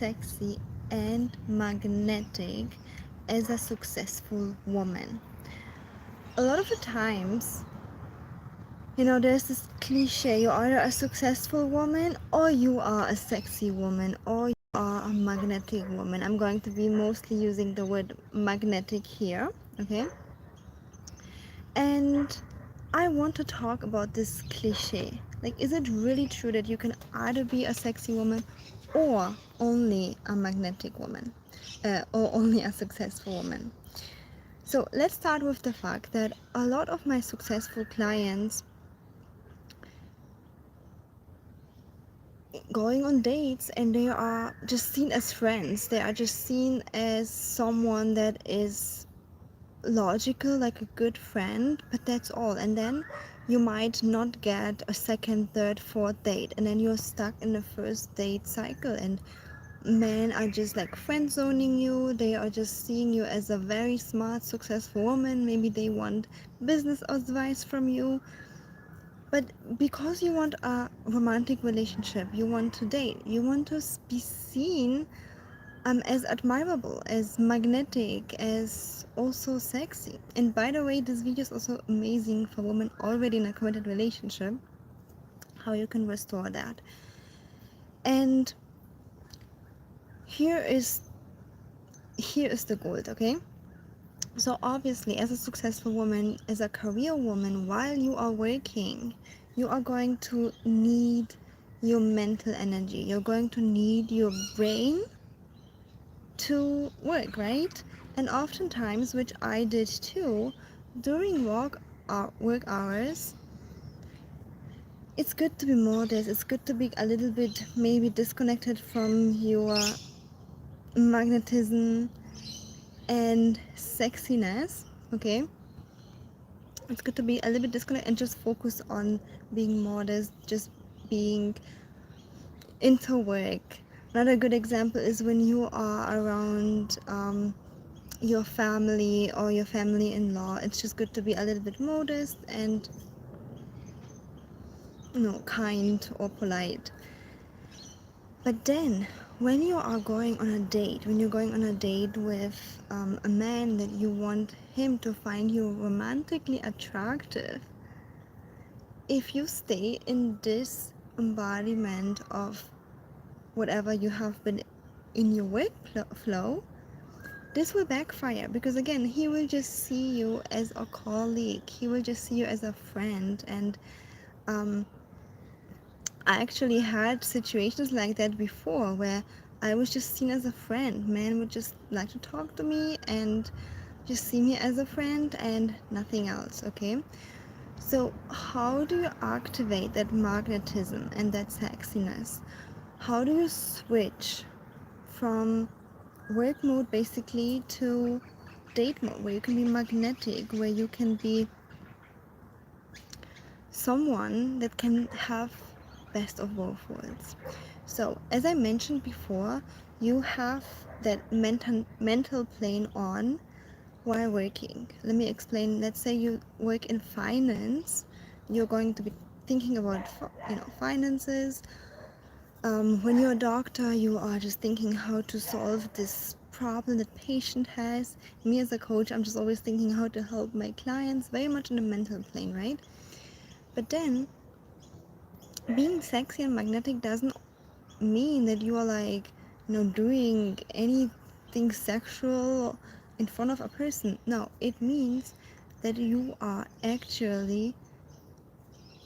sexy and magnetic as a successful woman. A lot of the times, there's this cliche: you're either a successful woman or you are a sexy woman or you are a magnetic woman. I'm going to be mostly using the word magnetic here, okay? And I want to talk about this cliche. Like, is it really true that you can either be a sexy woman or only a magnetic woman, or only a successful woman? So, let's start with the fact that a lot of my successful clients going on dates and they are just seen as friends, they are just seen as someone that is logical, like a good friend, but that's all. And then you might not get a second, third, fourth date, and then you're stuck in the first date cycle. And men are just like friend zoning you, they are just seeing you as a very smart, successful woman. Maybe they want business advice from you, but because you want a romantic relationship, you want to date, you want to be seen as admirable, as magnetic, as also sexy. And by the way, this video is also amazing for women already in a committed relationship, how you can restore that. And here is here is the gold, okay? So obviously, as a successful woman, as a career woman, while you are working, you are going to need your mental energy. You're going to need your brain to work, right? And oftentimes, which I did too, during work hours, it's good to be modest. It's good to be a little bit maybe disconnected from your magnetism and sexiness. Okay, it's good to be a little bit disconnected and just focus on being modest, just being into work. Another good example is when you are around your family or your family-in-law. It's just good to be a little bit modest and kind or polite. But then when you are going on a date, when you're going on a date with a man that you want him to find you romantically attractive, if you stay in this embodiment of whatever you have been in your work flow, this will backfire, because again, he will just see you as a colleague, he will just see you as a friend. And I actually had situations like that before, where I was just seen as a friend. Men would just like to talk to me and just see me as a friend and nothing else, okay? So how do you activate that magnetism and that sexiness? How do you switch from work mode basically to date mode, where you can be magnetic, where you can be someone that can have best of both worlds? So as I mentioned before, you have that mental plane on while working. Let me explain. Let's say you work in finance, you're going to be thinking about finances. When you're a doctor, you are just thinking how to solve this problem that patient has. Me as a coach, I'm just always thinking how to help my clients, very much in the mental plane, right? But then being sexy and magnetic doesn't mean that you are like, doing anything sexual in front of a person. No, it means that you are actually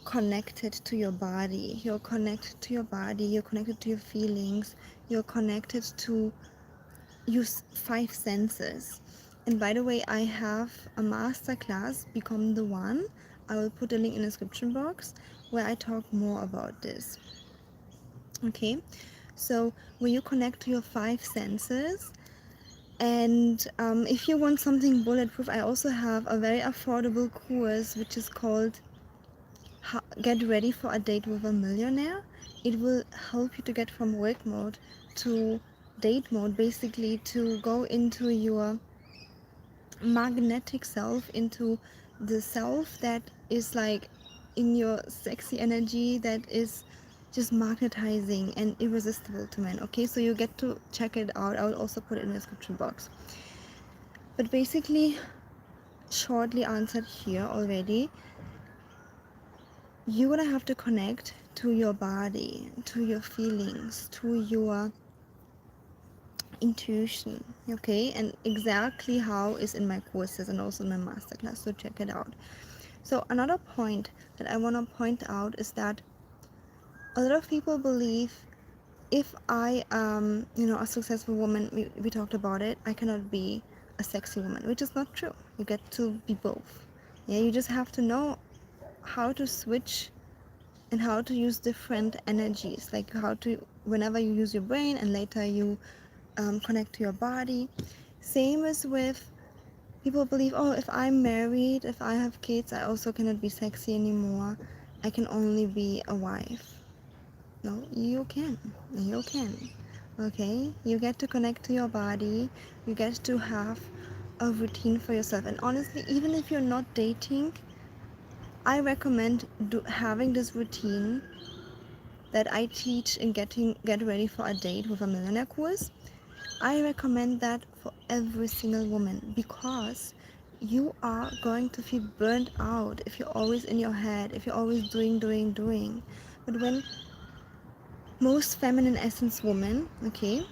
connected to your body. You're connected to your body, you're connected to your feelings, you're connected to your five senses. And by the way, I have a masterclass, Become the One. I will put a link in the description box where I talk more about this. Okay, so when you connect to your five senses, and if you want something bulletproof, I also have a very affordable course which is called Get Ready for a Date with a Millionaire. It will help you to get from work mode to date mode, basically to go into your magnetic self, into the self that is like in your sexy energy, that is just magnetizing and irresistible to men. Okay, so you get to check it out. I will also put it in the description box. But basically, shortly answered here already, you're gonna have to connect to your body, to your feelings, to your intuition. Okay, and exactly how is in my courses and also in my masterclass, so check it out. So another point that I want to point out is that a lot of people believe if I am, a successful woman, we talked about it, I cannot be a sexy woman, which is not true. You get to be both. Yeah, you just have to know how to switch and how to use different energies, like how to, whenever you use your brain and later you connect to your body. Same as with people believe, oh, if I'm married, if I have kids, I also cannot be sexy anymore. I can only be a wife. No, you can. You can. Okay? You get to connect to your body. You get to have a routine for yourself. And honestly, even if you're not dating, I recommend having this routine that I teach in get ready for a date with a millionaire course. I recommend that for every single woman because you are going to feel burnt out if you're always in your head, if you're always doing. But when most feminine essence women, okay,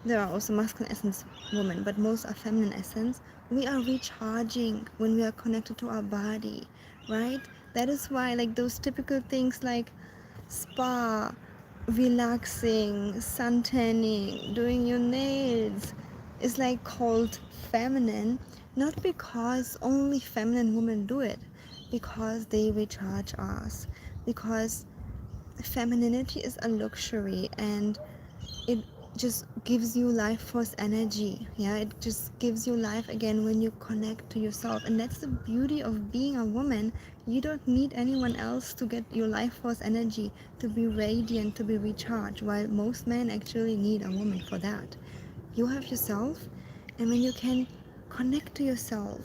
there are also masculine essence women, but most are feminine essence, we are recharging when we are connected to our body, right? That is why, like, those typical things like spa, relaxing, sun tanning, doing your nails is like called feminine, not because only feminine women do it, because they recharge us, because femininity is a luxury and it just gives you life force energy. Yeah, it just gives you life again when you connect to yourself, and that's the beauty of being a woman. You don't need anyone else to get your life force energy, to be radiant, to be recharged, while most men actually need a woman for that. You have yourself, and when you can connect to yourself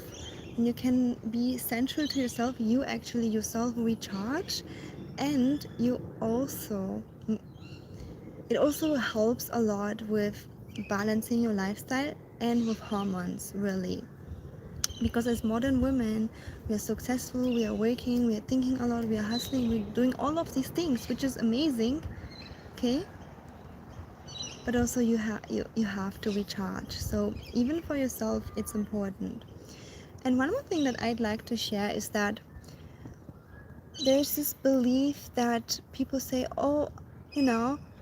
and you can be central to yourself, you actually yourself recharge. And you also, it also helps a lot with balancing your lifestyle and with hormones, really, because as modern women, we are successful, we are working, we are thinking a lot, we are hustling, we're doing all of these things, which is amazing. Okay, but also you have to recharge, so even for yourself it's important. And one more thing that I'd like to share is that there's this belief that people say, oh,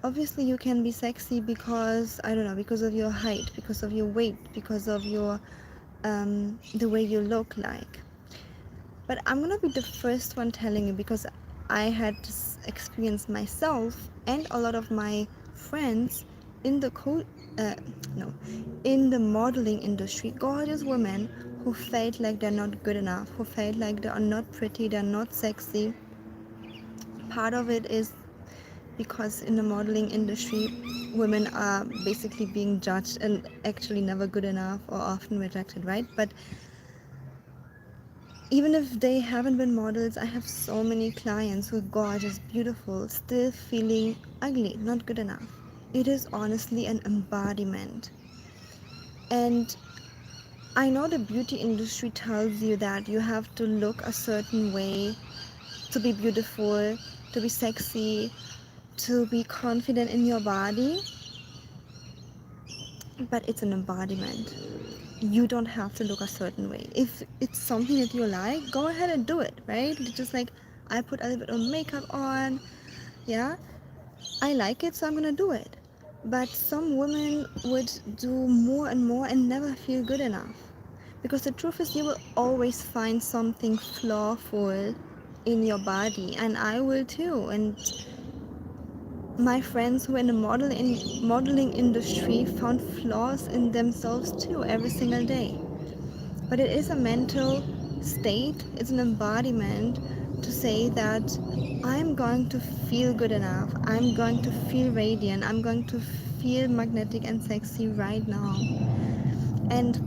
obviously you can be sexy because, I don't know, because of your height, because of your weight, because of your the way you look like. But I'm gonna be the first one telling you, because I had this experience myself and a lot of my friends in the uh, no in the modeling industry, gorgeous women who felt like they're not good enough, who felt like they are not pretty, they're not sexy. Part of it is because in the modeling industry, women are basically being judged and actually never good enough or often rejected, right? But even if they haven't been models, I have so many clients who are gorgeous, beautiful, still feeling ugly, not good enough. It is honestly an embodiment. And I know the beauty industry tells you that you have to look a certain way to be beautiful, to be sexy, to be confident in your body, but it's an embodiment. You don't have to look a certain way. If it's something that you like, go ahead and do it, right? It's just like, I put a little bit of makeup on, yeah, I like it, so I'm gonna do it. But some women would do more and more and never feel good enough, because the truth is, you will always find something flawful in your body, and I will too. And my friends who are in the modeling industry found flaws in themselves too every single day. But it is a mental state, it's an embodiment to say that I'm going to feel good enough, I'm going to feel radiant, I'm going to feel magnetic and sexy right now. And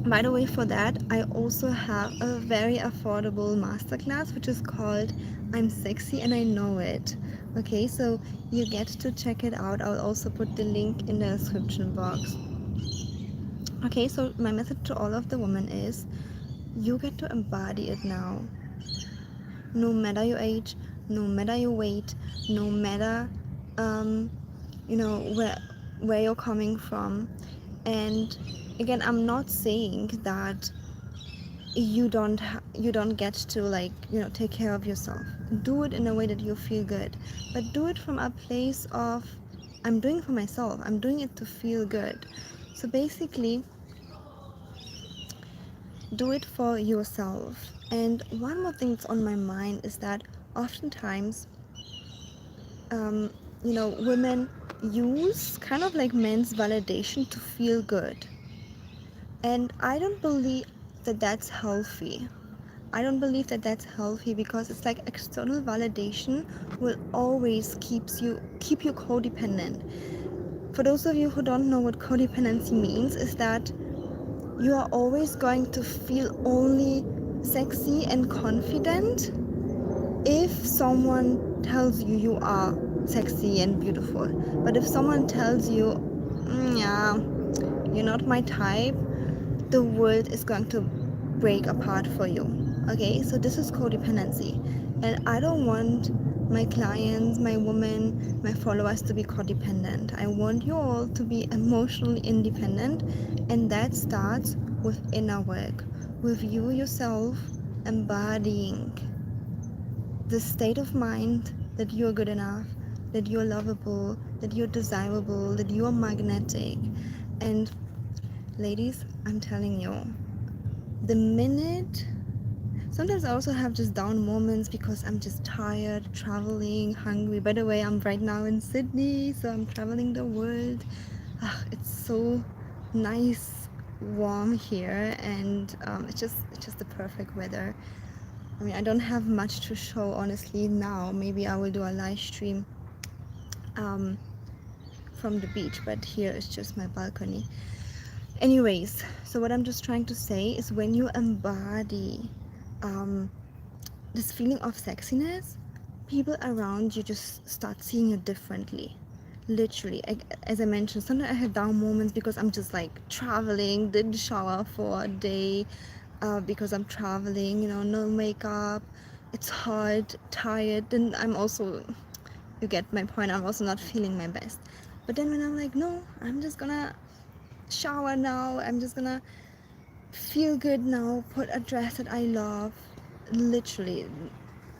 By the way, for that, I also have a very affordable masterclass which is called I'm Sexy and I Know It. Okay, so you get to check it out. I'll also put the link in the description box. Okay, so my message to all of the women is you get to embody it now. No matter your age, no matter your weight, no matter um, where you're coming from. And again, I'm not saying that you don't get to, like, take care of yourself. Do it in a way that you feel good, but do it from a place of I'm doing for myself, I'm doing it to feel good. So basically, do it for yourself. And one more thing that's on my mind is that oftentimes, um, women use kind of like men's validation to feel good, and I don't believe that that's healthy. I don't believe that that's healthy, because it's like external validation will always keep you codependent. For those of you who don't know what codependency means, is that you are always going to feel only sexy and confident if someone tells you you are sexy and beautiful. But if someone tells you, yeah, you're not my type, the world is going to break apart for you. Okay, so this is codependency, and I don't want my clients, my women, my followers to be codependent. I want you all to be emotionally independent, and that starts with inner work, with you yourself embodying the state of mind that you're good enough, that you're lovable, that you're desirable, that you're magnetic. And ladies, I'm telling you, the minute sometimes I also have just down moments because I'm just tired, traveling, hungry. By the way, I'm right now in Sydney, so I'm traveling the world. It's so nice, warm here, and it's just the perfect weather. I mean, I don't have much to show honestly now. Maybe I will do a live stream um, from the beach, but here is just my balcony. Anyways, so what I'm just trying to say is when you embody um, this feeling of sexiness, people around you just start seeing you differently. Literally, as I mentioned, sometimes I have down moments because I'm just like traveling, didn't shower for a day because I'm traveling, no makeup, it's hard, tired, and I'm also, you get my point, I'm also not feeling my best. But then when I'm like, no, I'm just gonna shower now, I'm just gonna feel good now, put a dress that I love, literally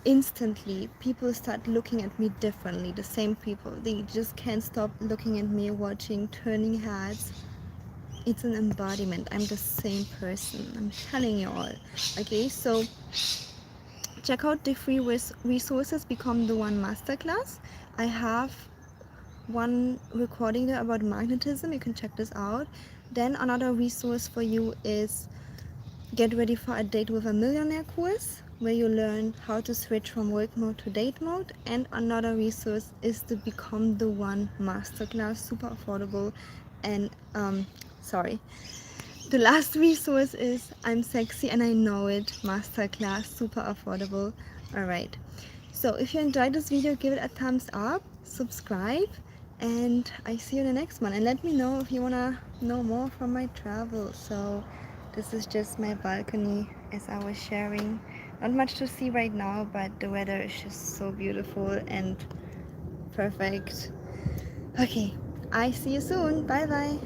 instantly people start looking at me differently. The same people, they just can't stop looking at me, watching, turning heads. It's an embodiment. I'm the same person, I'm telling you all. Okay, so check out the free resources. Become the One Masterclass. I have one recording there about magnetism, you can check this out. Then another resource for you is Get Ready for a Date with a Millionaire course, where you learn how to switch from work mode to date mode. And another resource is the Become the One Masterclass, super affordable. And sorry, the last resource is I'm Sexy and I Know It Masterclass, super affordable. Alright, so if you enjoyed this video, give it a thumbs up, subscribe, and I see you in the next one. And let me know if you wanna know more from my travel. So this is just my balcony as I was sharing. Not much to see right now, but the weather is just so beautiful and perfect. Okay, I see you soon. Bye bye.